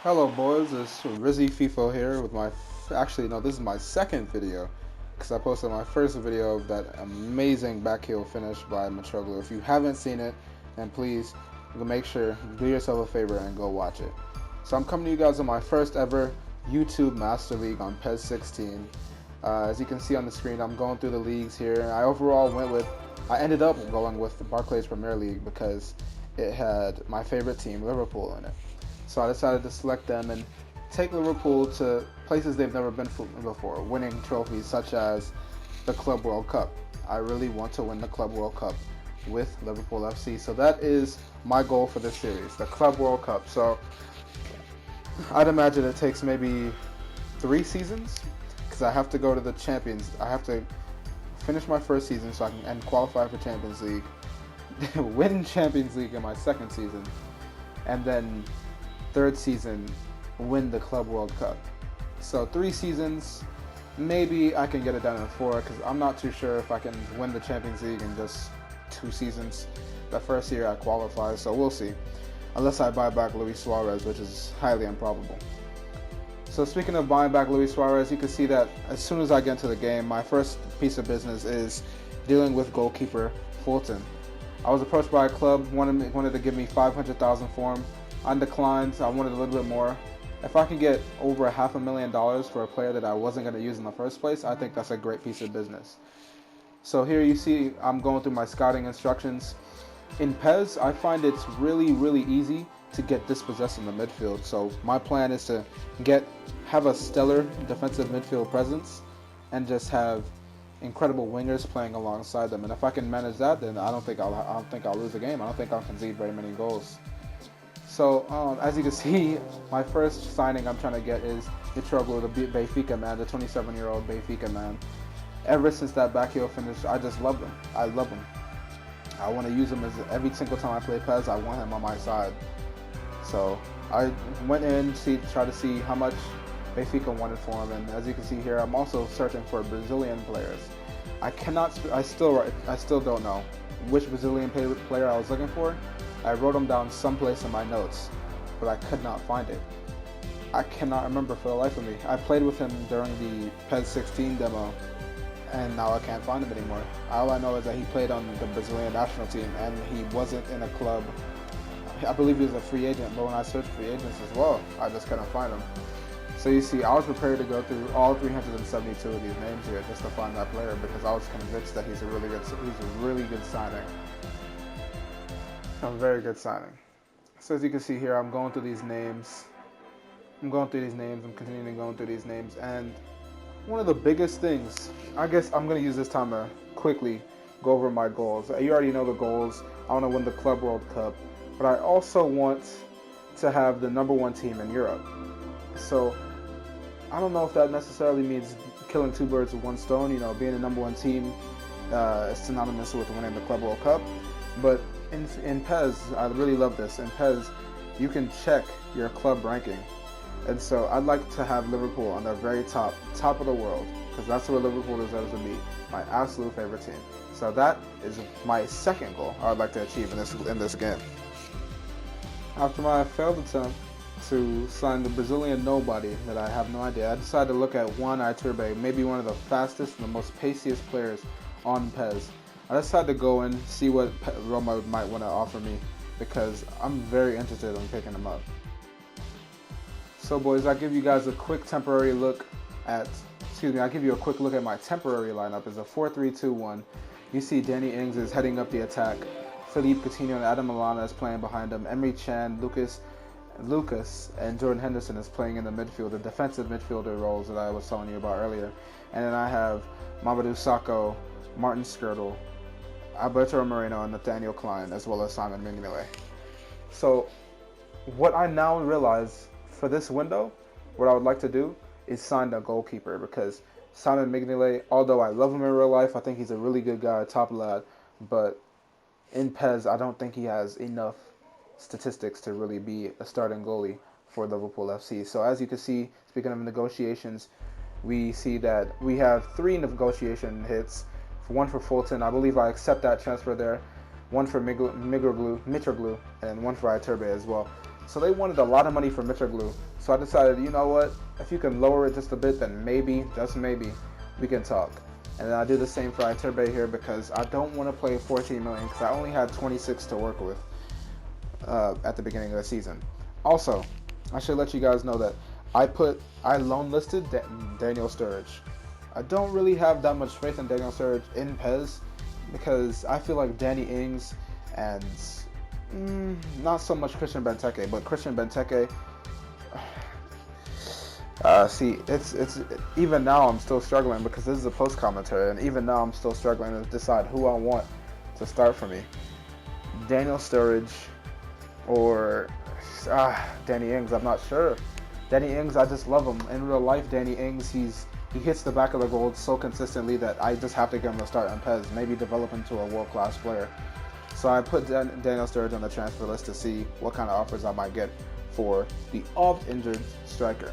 Hello boys, it's Rizzy FIFO here with my, actually no, this is my second video because I posted my first video of that amazing back heel finish by Mitroglou. If you haven't seen it, then please make sure, do yourself a favor and go watch it. So I'm coming to you guys on my first ever YouTube Master League on PES 16. As you can see on the screen, I'm going through the leagues here. I ended up going with the Barclays Premier League because it had my favorite team, Liverpool, in it. So I decided to select them and take Liverpool to places they've never been before, winning trophies such as the Club World Cup. I really want to win the Club World Cup with Liverpool FC. So that is my goal for this series, the Club World Cup. So I'd imagine it takes maybe 3 seasons because I have to go to the Champions. I have to finish my first season so I can qualify for Champions League, win Champions League in my second season, and then third season win the Club World Cup. So 3 seasons, maybe I can get it done in 4 because I'm not too sure if I can win the Champions League in just 2 seasons. The first year I qualify, so we'll see. Unless I buy back Luis Suarez, which is highly improbable. So speaking of buying back Luis Suarez, you can see that as soon as I get into the game, my first piece of business is dealing with goalkeeper Fulton. I was approached by a club, wanted to give me $500,000 for him. I declined. I wanted a little bit more. If I can get over $500,000 for a player that I wasn't going to use in the first place, I think that's a great piece of business. So here you see I'm going through my scouting instructions. In PES, I find it's really easy to get dispossessed in the midfield. So my plan is to have a stellar defensive midfield presence and just have incredible wingers playing alongside them. And if I can manage that, then I don't think I'll lose the game. I don't think I'll concede very many goals. So as you can see, my first signing I'm trying to get is Mitroglou, the Benfica man, the 27-year-old Benfica man. Ever since that back heel finish, I just love him. I love him. I want to use him as every single time I play PES. I want him on my side. So I went in try to see how much Benfica wanted for him, and as you can see here, I'm also searching for Brazilian players. I still don't know which Brazilian player I was looking for. I wrote them down someplace in my notes, but I could not find it. I cannot remember for the life of me. I played with him during the PES 16 demo, and now I can't find him anymore. All I know is that he played on the Brazilian national team, and he wasn't in a club. I believe he was a free agent, but when I searched free agents as well, I just couldn't find him. So you see, I was prepared to go through all 372 of these names here just to find that player because I was convinced that he's a really good signing. A very good signing. So as you can see here, I'm going through these names. I'm continuing to go through these names. And one of the biggest things, I guess I'm going to use this time to quickly go over my goals. You already know the goals. I want to win the Club World Cup. But I also want to have the #1 team in Europe. So I don't know if that necessarily means killing 2 birds with 1 stone. You know, being the #1 team is synonymous with winning the Club World Cup. But in PES, I really love this. In PES, you can check your club ranking. And so I'd like to have Liverpool on the very top of the world, because that's where Liverpool deserves to be, my absolute favorite team. So that is my second goal I'd like to achieve in this game. After my failed attempt to sign the Brazilian nobody that I have no idea, I decided to look at Juan Iturbe, maybe one of the fastest and the most paciest players on PES. I decided to go and see what Roma might want to offer me because I'm very interested in picking him up. So boys, I'll give you guys a quick temporary look at, I'll give you a quick look at my temporary lineup. It's a 4-3-2-1. You see Danny Ings is heading up the attack. Philippe Coutinho and Adam Lallana is playing behind him. Emre Can, Lucas, and Jordan Henderson is playing in the midfield, the defensive midfielder roles that I was telling you about earlier. And then I have Mamadou Sakho, Martin Skirtle, Alberto Moreno, and Nathaniel Klein, as well as Simon Mignolet. So what I now realize for this window, what I would like to do is sign a goalkeeper, because Simon Mignolet, although I love him in real life, I think he's a really good guy, top lad, but in PES, I don't think he has enough statistics to really be a starting goalie for Liverpool FC. So as you can see, speaking of negotiations, we see that we have 3 negotiation hits. 1 for Fulton, I believe I accept that transfer there. 1 for Mitroglou, and 1 for Iturbe as well. So they wanted a lot of money for Mitroglou. So I decided, you know what? If you can lower it just a bit, then maybe, just maybe, we can talk. And then I do the same for Iturbe here because I don't want to play 14 million because I only had 26 to work with at the beginning of the season. Also, I should let you guys know that I loan listed Daniel Sturridge. I don't really have that much faith in Daniel Sturridge in PES because I feel like Danny Ings and not so much Christian Benteke, but Christian Benteke. See, it's even now I'm still struggling because this is a post commentary, and even now I'm still struggling to decide who I want to start for me. Daniel Sturridge or Danny Ings. I'm not sure. Danny Ings, I just love him in real life. Danny Ings, he hits the back of the goal so consistently that I just have to give him a start on PES. Maybe develop into a world-class player. So I put Daniel Sturridge on the transfer list to see what kind of offers I might get for the oft-injured striker.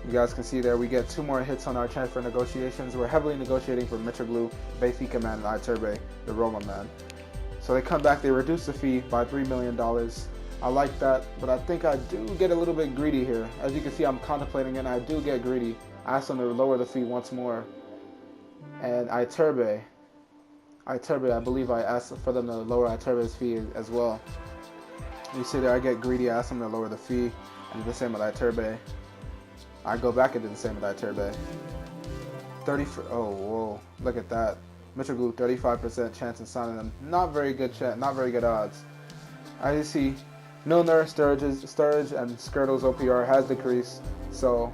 You guys can see there we get 2 more hits on our transfer negotiations. We're heavily negotiating for Mitroglou, Benfica man, and Iturbe, the Roma man. So they come back, they reduce the fee by $3 million. I like that, but I think I do get a little bit greedy here. As you can see, I'm contemplating it, and I do get greedy. I asked them to lower the fee once more. And Iturbe, I believe I asked for them to lower Iturbe's fee as well. You see there, I get greedy, I asked them to lower the fee, and the same with Iturbe. I go back and do the same with Iturbe. Oh, whoa, look at that. Mitroglou, 35% chance of signing them. Not very good odds. I see Milner, Sturridge, and Skirtle's OPR has decreased. So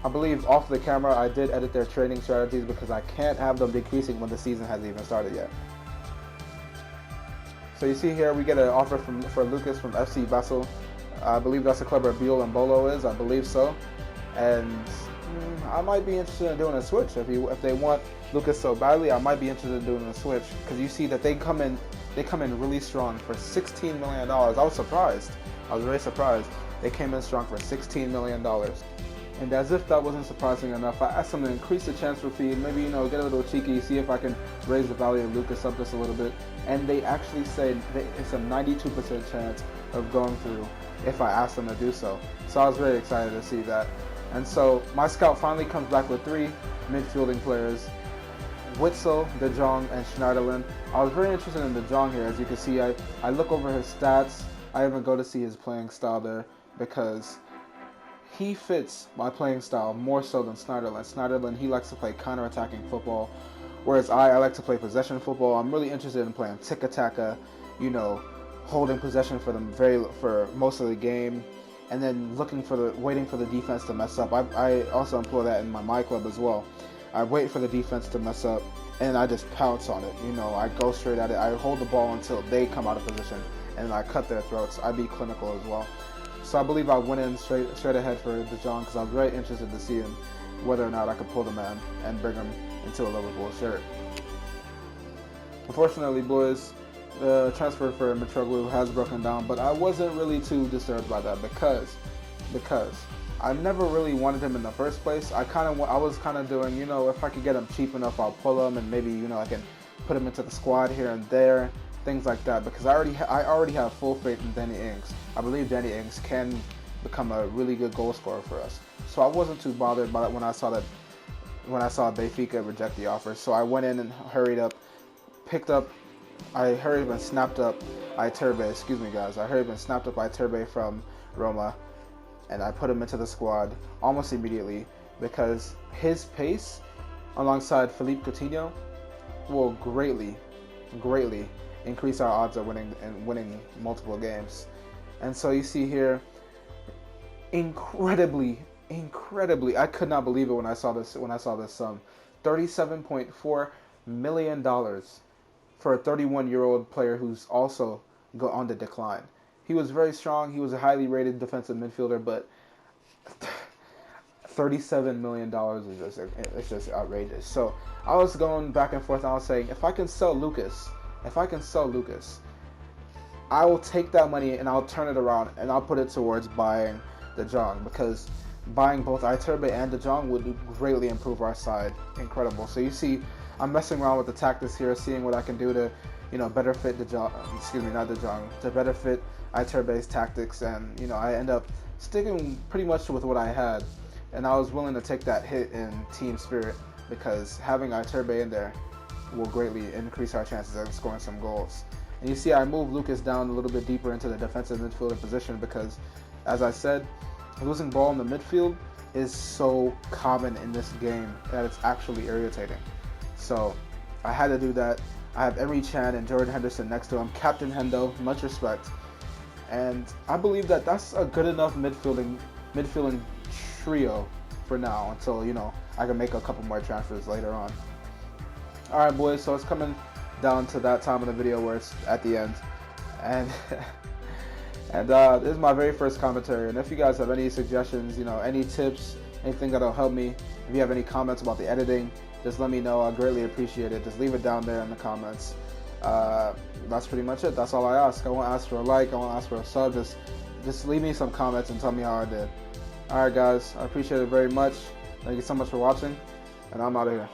I believe off the camera I did edit their trading strategies because I can't have them decreasing when the season hasn't even started yet. So you see here we get an offer for Lucas from FC Basel. I believe that's the club where Biel and Bolo is. I believe so. And I might be interested in doing a switch if they want Lucas so badly. I might be interested in doing a switch because you see that they come in really strong for $16 million. I was surprised. I was very surprised. They came in strong for $16 million. And as if that wasn't surprising enough, I asked them to increase the transfer fee, maybe, get a little cheeky, see if I can raise the value of Lucas up just a little bit. And they actually said it's a 92% chance of going through if I ask them to do so. So I was very excited to see that. And so my scout finally comes back with 3 midfielding players, Witsel, De Jong, and Schneiderlin. I was very interested in De Jong here. As you can see, I look over his stats. I even go to see his playing style there because he fits my playing style more so than Schneiderlin. Schneiderlin, he likes to play counter-attacking football, whereas I like to play possession football. I'm really interested in playing tiki-taka, holding possession for most of the game, and then waiting for the defense to mess up. I also employ that in my club as well. I wait for the defense to mess up, and I just pounce on it. I go straight at it. I hold the ball until they come out of position, and I cut their throats. I be clinical as well. So I believe I went in straight ahead for De Jong because I was very interested to see him, whether or not I could pull the man and bring him into a Liverpool shirt. Unfortunately, boys, the transfer for Mitroglou has broken down, but I wasn't really too disturbed by that because I never really wanted him in the first place. I was kind of doing, if I could get him cheap enough, I'll pull him, and maybe I can put him into the squad here and there, things like that. Because I already have full faith in Danny Ings. I believe Danny Ings can become a really good goal scorer for us. So I wasn't too bothered by it when I saw Benfica reject the offer. So I went in and hurried up and snapped up Iturbe. Excuse me, guys. I hurried and snapped up Iturbe from Roma, and I put him into the squad almost immediately because his pace, alongside Philippe Coutinho, will greatly increase our odds of winning multiple games. And so you see here, incredibly, I could not believe it when I saw this sum, $37.4 million for a 31-year-old player who's also on the decline. He was very strong. He was a highly rated defensive midfielder, but $37 million is just outrageous. So I was going back and forth, and I was saying, if I can sell Lucas, I will take that money and I'll turn it around and I'll put it towards buying De Jong, because buying both Iturbe and De Jong would greatly improve our side. Incredible. So you see, I'm messing around with the tactics here, seeing what I can do to, better fit to better fit Iturbe's tactics, and I end up sticking pretty much with what I had, and I was willing to take that hit in team spirit because having Iturbe in there will greatly increase our chances of scoring some goals. And you see, I moved Lucas down a little bit deeper into the defensive midfielder position because, as I said, losing ball in the midfield is so common in this game that it's actually irritating. So I had to do that. I have Emery Chan and Jordan Henderson next to him. Captain Hendo, much respect. And I believe that that's a good enough midfielding trio for now until, I can make a couple more transfers later on. Alright boys, so it's coming down to that time of the video where it's at the end. And this is my very first commentary, and if you guys have any suggestions, any tips, anything that'll help me, if you have any comments about the editing, just let me know. I greatly appreciate it. Just leave it down there in the comments. That's pretty much it. That's all I ask. I won't ask for a like, I won't ask for a sub. Just leave me some comments and tell me how I did. Alright guys, I appreciate it very much. Thank you so much for watching, and I'm out of here.